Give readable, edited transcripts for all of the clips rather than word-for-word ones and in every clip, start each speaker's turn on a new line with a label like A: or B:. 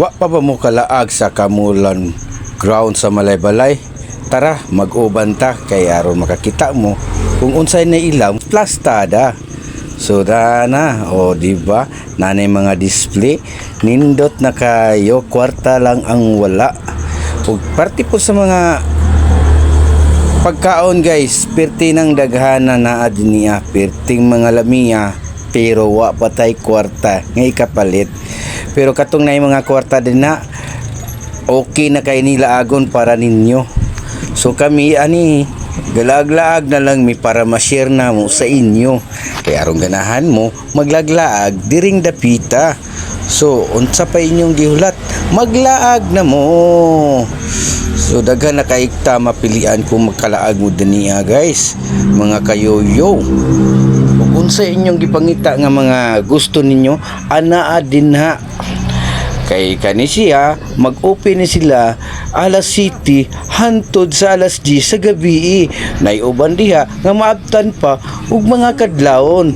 A: Wa pa ba mo kalaag sa Kamulan ground sa Malaybalay? Tara, mag-uban ta kay aron makakita mo kung unsay na ilaw plastada. So na, o di ba? Nanay mga display, nindot na kayo, kwarta lang ang wala. Ug parte po sa mga pagkaon guys, perti ng daghana na adniya, perting mga lamiya, pero wa patay kwarta nga ikapalit. Pero katong na mga kwarta din na okay na kay nila agon para ninyo. So kami ani galag-laag na lang mi para ma-share na mo sa inyo. Kay aron ganahan mo maglaglaag diring dapita. So unsa pa inyong gihulat? Maglaag na mo. So daghan na kaigta mapilian kung magkalaag mo diniya guys. Mga kayoyo. Kung unsa inyong gipangita nga mga gusto ninyo, anaa din ha. Kay kani siya, mag-open ni sila alas 7 hantod sa alas 10 sa gabi. Naiuban diha nga maabtan pa ug mga kadlawon.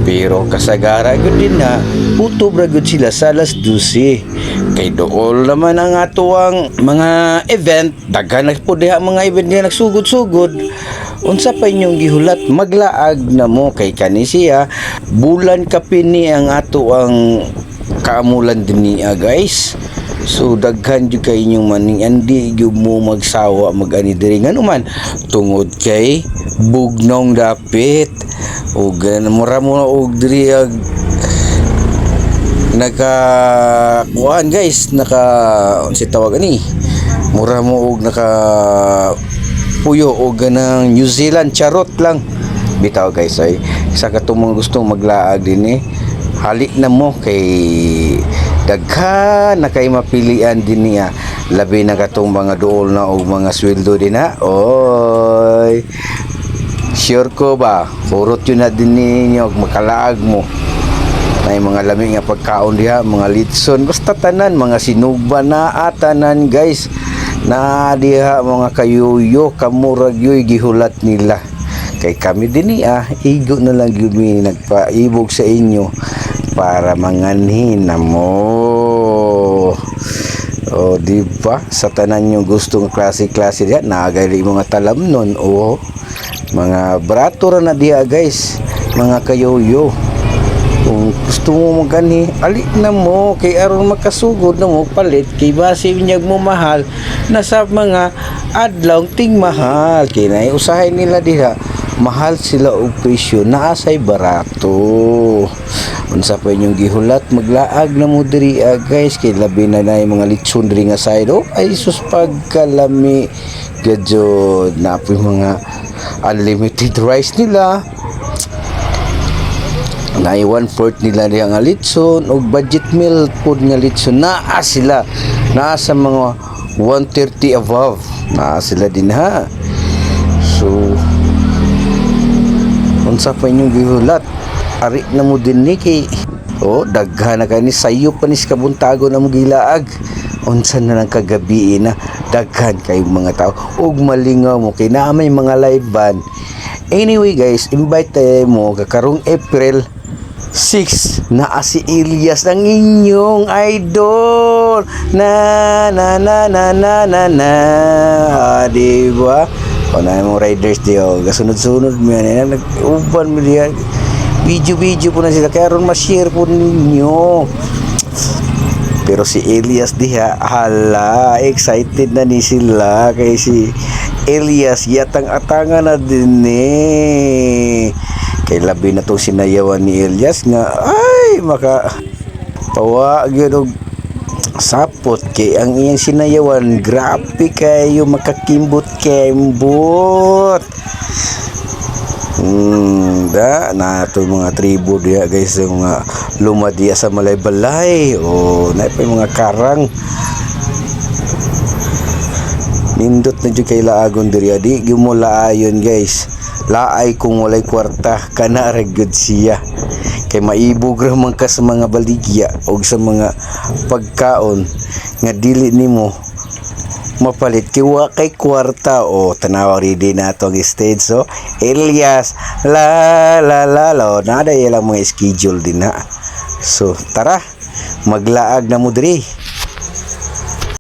A: Pero kasagara gud din na utob ra gud sila sa alas 12. Kay dool naman ang atuang mga event, daghan na po diha mga event nga nagsugod-sugod. Unsa pa inyong gihulat? Maglaag na mo kay kani siya. Bulan kapini ang ato ang Kamulan din niya guys. So daghan jud kay inyong maning andi gyud mo magsawa mag-ani diri nga naman tungod kay bugnong dapit. Og mura mo og diri naka kuan guys, naka unsa tawag ani? Mura mo og naka puyo og ganang New Zealand charot lang. Bitaw guys ay isa ka mga gustong maglaag din hali na mo kay daghan na kay mapilian din niya, labi na katong mga duol na og mga sweldo din ha. Oy, sure ko ba purot yun na din ninyo og makalaag mo na mga lami nga pagkaon diha, mga litson basta tanan, mga sinuba na atanan guys na diha mga kayuyo kamurag yoy gihulat nila. Kay kami din igo na lang yun nagpaibog sa inyo para manganhin na mo. O di ba sa tanan yung gustong klase-klase diyan naagay mga talamnon o mga brato ra na diya guys, mga kayoyo. Kung gusto mo magani ali na mo kay aron makasugod na mo palit kay base binyag mo mahal nasa mga adlaw ting mahal kay nay usahay nila diha mahal sila og presyo naasay barato. Unsa pa inyong gihulat? Maglaag na mo diri guys kay labi na yung mga litson diri nga side ay sus pagkalami gadjod na po mga unlimited rice nila na 1/4 nila diha nga litson og budget meal food nga litson naa sila sa mga 130 above naa sila din ha. So unsa pa inyong gihulat? Ari na mo din ni kay daghan na kani sayo pa ni kabuntago na mo gilaag. Unsa na lang kagabi na daghan kay mga tao ug malingaw mo kay naa may mga live band. Anyway guys, invite mo kakarong April 6 na si Elias ang inyong idol na diba? O na mo riders diyo kasunod-sunod mo yan nag-uban mo diyan video po na sila kaya ron ma-share po ninyo. Pero si Elias diha hala excited na ni sila kay si Elias yatang-atangan na din kay labi na to sinayawan ni Elias nga ay maka tawa gyud og sapot kay ang iyang sinayawan grabe kayo makakimbot na ito mga tribo diya guys yung mga lumadiya sa Malaybalay na pa yung mga karang nindot na dyan kay laagon diriya di gumula ayon guys laay kung walay kwarta kana regod siya kay maibog ramang ka sa mga baligya o sa mga pagkaon nga dili nimo mapalit kiwa kay kwarta tanawa ready na itong stage. So Elias la nada lang mga schedule din na. So tara maglaag na mo diri.